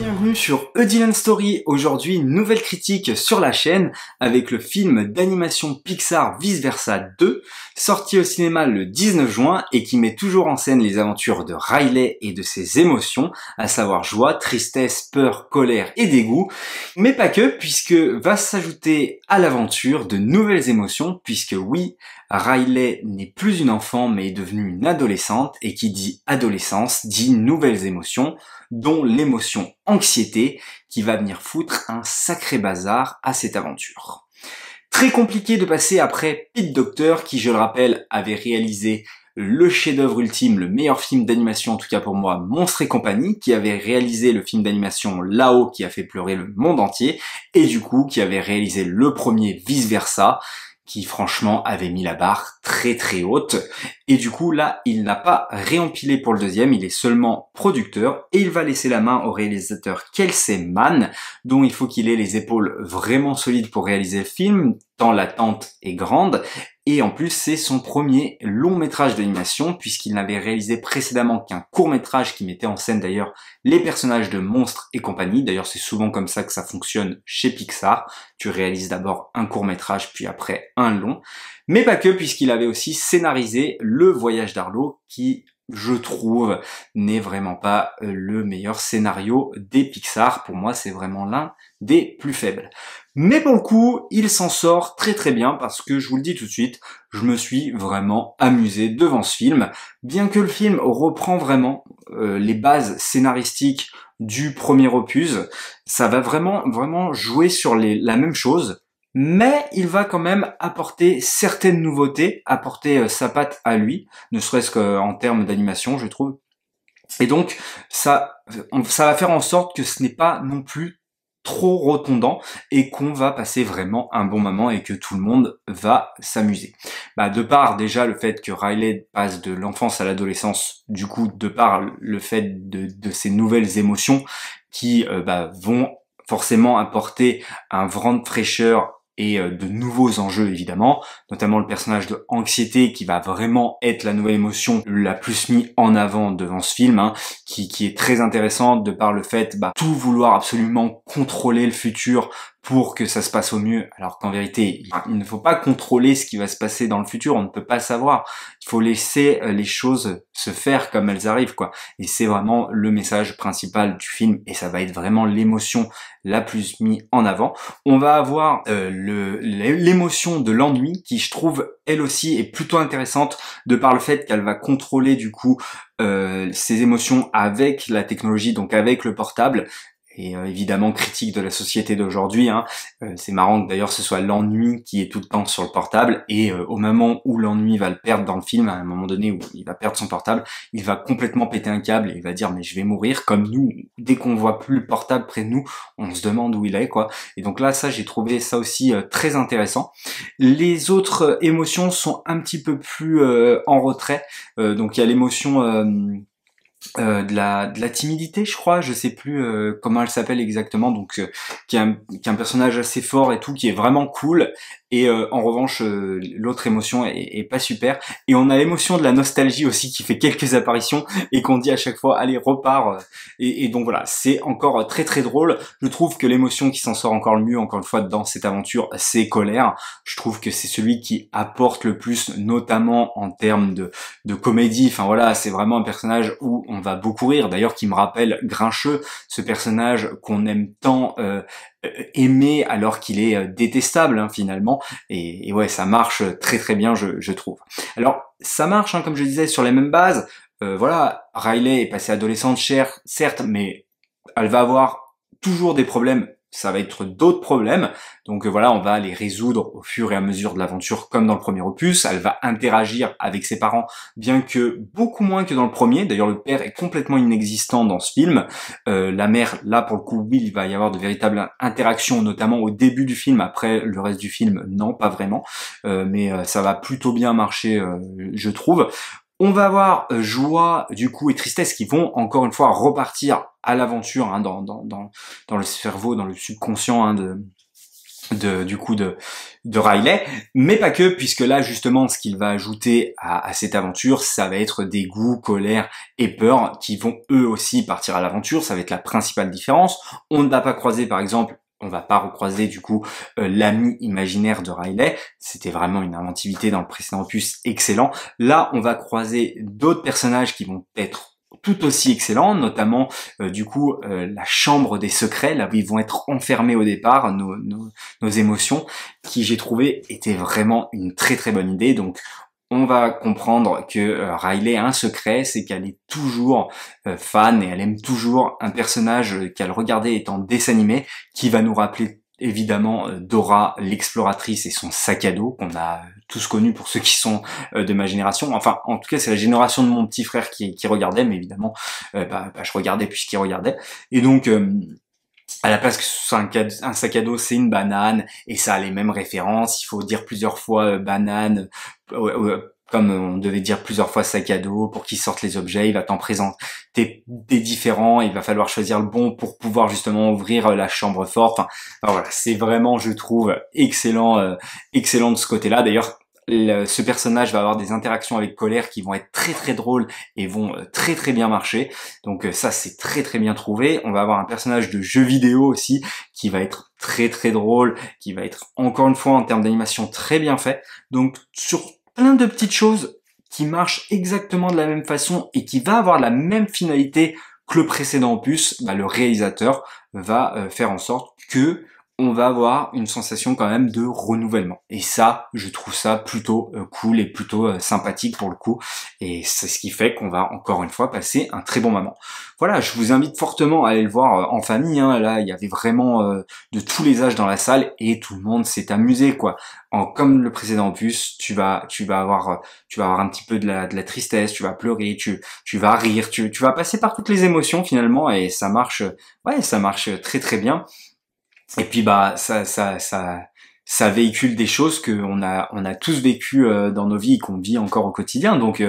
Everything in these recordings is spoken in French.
bienvenue sur A Dylan Story. Aujourd'hui, nouvelle critique sur la chaîne avec le film d'animation Pixar Vice Versa 2, sorti au cinéma le 19 juin et qui met toujours en scène les aventures de Riley et de ses émotions, à savoir joie, tristesse, peur, colère et dégoût. Mais pas que, puisque va s'ajouter à l'aventure de nouvelles émotions, puisque oui, Riley n'est plus une enfant mais est devenue une adolescente, et qui dit adolescence dit nouvelles émotions, dont l'émotion anxiété, qui va venir foutre un sacré bazar à cette aventure. Très compliqué de passer après Pete Docter, qui, je le rappelle, avait réalisé le chef-d'œuvre ultime, le meilleur film d'animation, en tout cas pour moi, Monstres et compagnie, qui avait réalisé le film d'animation Là-haut, qui a fait pleurer le monde entier, et du coup, qui avait réalisé le premier Vice Versa, qui franchement avait mis la barre très très haute, et du coup là il n'a pas réempilé pour le deuxième, il est seulement producteur, et il va laisser la main au réalisateur Kelsey Mann, dont il faut qu'il ait les épaules vraiment solides pour réaliser le film, tant l'attente est grande, et en plus c'est son premier long métrage d'animation, puisqu'il n'avait réalisé précédemment qu'un court métrage qui mettait en scène d'ailleurs les personnages de Monstres et compagnie. D'ailleurs c'est souvent comme ça que ça fonctionne chez Pixar, tu réalises d'abord un court métrage puis après un long, mais pas que, puisqu'il avait aussi scénarisé Le Voyage d'Arlo, qui je trouve n'est vraiment pas le meilleur scénario des Pixar. Pour moi c'est vraiment l'un des plus faibles. Mais pour le coup, il s'en sort très très bien, parce que je vous le dis tout de suite, je me suis vraiment amusé devant ce film, bien que le film reprend vraiment les bases scénaristiques du premier opus. Ça va vraiment jouer sur la même chose, mais il va quand même apporter certaines nouveautés, apporter sa patte à lui, ne serait-ce qu'en termes d'animation, je trouve. Et donc ça va faire en sorte que ce n'est pas non plus trop redondant, et qu'on va passer vraiment un bon moment et que tout le monde va s'amuser. De par déjà le fait que Riley passe de l'enfance à l'adolescence, du coup de par le fait de ces nouvelles émotions qui vont forcément apporter un vent de fraîcheur et de nouveaux enjeux évidemment, notamment le personnage de anxiété qui va vraiment être la nouvelle émotion la plus mise en avant devant ce film, qui est très intéressante de par le fait tout vouloir absolument contrôler le futur pour que ça se passe au mieux, alors qu'en vérité, il ne faut pas contrôler ce qui va se passer dans le futur, on ne peut pas savoir. Il faut laisser les choses se faire comme elles arrivent, quoi. Et c'est vraiment le message principal du film, et ça va être vraiment l'émotion la plus mise en avant. On va avoir l'émotion de l'ennui, qui je trouve elle aussi est plutôt intéressante, de par le fait qu'elle va contrôler du coup ses émotions avec la technologie, donc avec le portable, et évidemment critique de la société d'aujourd'hui. C'est marrant que d'ailleurs ce soit l'ennui qui est tout le temps sur le portable, et au moment où l'ennui va le perdre dans le film, à un moment donné où il va perdre son portable, il va complètement péter un câble et il va dire mais je vais mourir, comme nous, dès qu'on voit plus le portable près de nous, on se demande où il est, quoi. Et donc là, ça, j'ai trouvé ça aussi très intéressant. Les autres émotions sont un petit peu plus en retrait, donc il y a l'émotion de la timidité, je crois, je sais plus comment elle s'appelle exactement, donc qui est un personnage assez fort et tout, qui est vraiment cool, et en revanche l'autre émotion est pas super. Et on a l'émotion de la nostalgie aussi, qui fait quelques apparitions et qu'on dit à chaque fois allez repars, et donc voilà, c'est encore très très drôle. Je trouve que l'émotion qui s'en sort encore le mieux, encore une fois, dans cette aventure, c'est colère. Je trouve que c'est celui qui apporte le plus, notamment en termes de comédie. Enfin voilà, c'est vraiment un personnage où on va beaucoup rire, d'ailleurs qui me rappelle Grincheux, ce personnage qu'on aime tant aimer alors qu'il est détestable finalement, et ouais, ça marche très très bien, je trouve. Alors ça marche, comme je disais, sur les mêmes bases. Voilà, Riley est passée adolescente, certes, mais elle va avoir toujours des problèmes. Ça va être d'autres problèmes, donc voilà, on va les résoudre au fur et à mesure de l'aventure, comme dans le premier opus. Elle va interagir avec ses parents, bien que beaucoup moins que dans le premier. D'ailleurs, le père est complètement inexistant dans ce film. La mère, là, pour le coup, oui, il va y avoir de véritables interactions, notamment au début du film. Après, le reste du film, non, pas vraiment. Mais ça va plutôt bien marcher, je trouve. On va avoir joie, du coup, et tristesse, qui vont, encore une fois, repartir à l'aventure, dans le cerveau, dans le subconscient du coup de Riley, mais pas que, puisque là justement ce qu'il va ajouter à cette aventure, ça va être dégoût, colère et peur qui vont eux aussi partir à l'aventure. Ça va être la principale différence. On ne va pas croiser par exemple, on va pas recroiser du coup l'ami imaginaire de Riley. C'était vraiment une inventivité dans le précédent opus excellent. Là on va croiser d'autres personnages qui vont être tout aussi excellents, notamment du coup la chambre des secrets, là où ils vont être enfermés au départ, nos émotions, qui j'ai trouvé était vraiment une très très bonne idée. Donc on va comprendre que Riley a un secret, c'est qu'elle est toujours fan et elle aime toujours un personnage qu'elle regardait étant dessin animé, qui va nous rappeler évidemment Dora l'exploratrice et son sac à dos qu'on a tous connu pour ceux qui sont de ma génération. Enfin, en tout cas, c'est la génération de mon petit frère qui regardait, mais évidemment, je regardais puisqu'il regardait. Et donc, à la place que ce soit un sac à dos, c'est une banane, et ça a les mêmes références. Il faut dire plusieurs fois banane, comme on devait dire plusieurs fois sac à dos pour qu'ils sortent les objets. Il va t'en présenter des différents, il va falloir choisir le bon pour pouvoir justement ouvrir la chambre forte. Enfin, voilà, c'est vraiment, je trouve, excellent de ce côté-là. D'ailleurs, ce personnage va avoir des interactions avec Colère qui vont être très très drôles et vont très très bien marcher. Donc ça c'est très très bien trouvé. On va avoir un personnage de jeu vidéo aussi qui va être très très drôle, qui va être encore une fois en termes d'animation très bien fait. Donc sur plein de petites choses qui marchent exactement de la même façon et qui va avoir la même finalité que le précédent opus, le réalisateur va faire en sorte que on va avoir une sensation quand même de renouvellement. Et ça, je trouve ça plutôt cool et plutôt sympathique pour le coup. Et c'est ce qui fait qu'on va encore une fois passer un très bon moment. Voilà, je vous invite fortement à aller le voir en famille. Hein. Là, il y avait vraiment de tous les âges dans la salle et tout le monde s'est amusé, quoi. Comme le précédent opus, tu vas avoir un petit peu de la tristesse, tu vas pleurer, tu vas rire, tu vas passer par toutes les émotions finalement et ça marche très très bien. Et puis ça véhicule des choses que on a tous vécu dans nos vies et qu'on vit encore au quotidien. Donc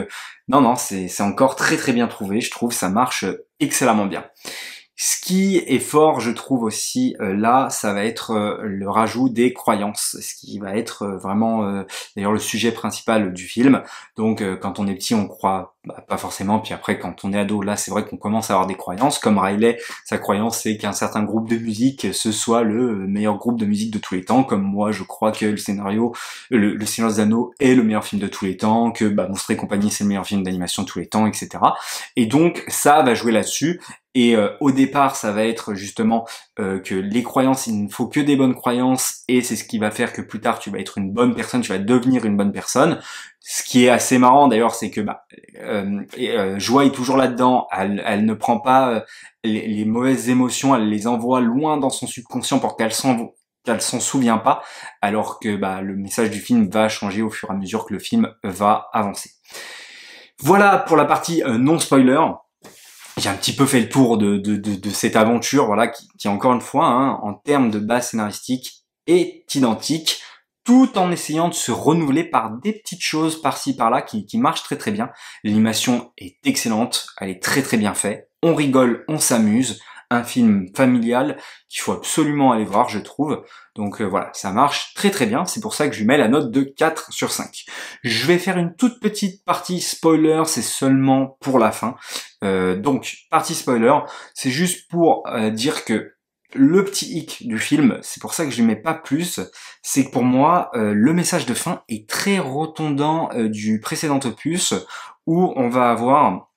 non, c'est encore très très bien trouvé, je trouve, ça marche excellemment bien. Ce qui est fort, je trouve aussi là, ça va être le rajout des croyances, ce qui va être vraiment d'ailleurs le sujet principal du film. Donc quand on est petit, on croit pas forcément, puis après quand on est ado, là c'est vrai qu'on commence à avoir des croyances. Comme Riley, sa croyance c'est qu'un certain groupe de musique ce soit le meilleur groupe de musique de tous les temps. Comme moi, je crois que le Seigneur des Anneaux est le meilleur film de tous les temps, que Monstres et compagnie c'est le meilleur film d'animation de tous les temps, etc. Et donc ça va jouer là-dessus. Et au départ, ça va être justement que les croyances, il ne faut que des bonnes croyances, et c'est ce qui va faire que plus tard, tu vas être une bonne personne, tu vas devenir une bonne personne. Ce qui est assez marrant d'ailleurs, c'est que Joie est toujours là-dedans, elle ne prend pas les mauvaises émotions, elle les envoie loin dans son subconscient pour qu'elle s'en souvient pas, alors que le message du film va changer au fur et à mesure que le film va avancer. Voilà pour la partie non spoiler. J'ai un petit peu fait le tour de cette aventure, voilà, qui encore une fois, hein, en termes de base scénaristique, est identique, tout en essayant de se renouveler par des petites choses par-ci par-là qui marchent très très bien. L'animation est excellente, elle est très très bien faite, on rigole, on s'amuse, un film familial qu'il faut absolument aller voir, je trouve. Donc voilà, ça marche très très bien, c'est pour ça que je lui mets la note de 4 sur 5. Je vais faire une toute petite partie spoiler, c'est seulement pour la fin. Donc, partie spoiler, c'est juste pour dire que le petit hic du film, c'est pour ça que je lui mets pas plus, c'est que pour moi, le message de fin est très redondant du précédent opus, où on va avoir,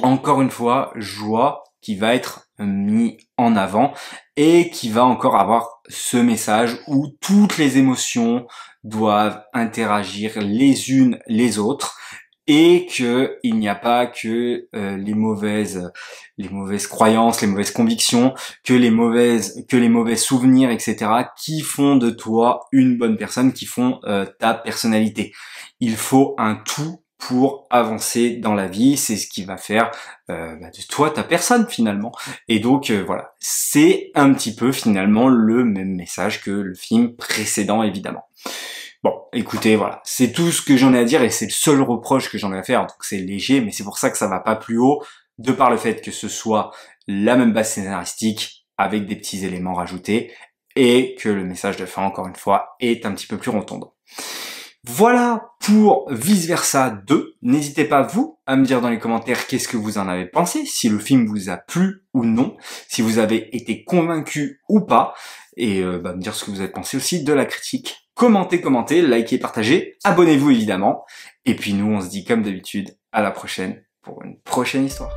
encore une fois, Joie qui va être mis en avant, et qui va encore avoir ce message où toutes les émotions doivent interagir les unes les autres, et que il n'y a pas que les mauvaises croyances, les mauvaises convictions, que les mauvais souvenirs, etc., qui font de toi une bonne personne, qui font ta personnalité. Il faut un tout pour avancer dans la vie, c'est ce qui va faire de toi ta personne finalement. Et donc voilà, c'est un petit peu finalement le même message que le film précédent évidemment. Bon, écoutez, voilà, c'est tout ce que j'en ai à dire et c'est le seul reproche que j'en ai à faire, donc c'est léger, mais c'est pour ça que ça va pas plus haut, de par le fait que ce soit la même base scénaristique, avec des petits éléments rajoutés, et que le message de fin, encore une fois, est un petit peu plus rotondant. Voilà pour Vice Versa 2. N'hésitez pas, vous, à me dire dans les commentaires qu'est-ce que vous en avez pensé, si le film vous a plu ou non, si vous avez été convaincu ou pas, et me dire ce que vous avez pensé aussi de la critique. Commentez, likez, partagez, abonnez-vous évidemment, et puis nous on se dit comme d'habitude, à la prochaine pour une prochaine histoire.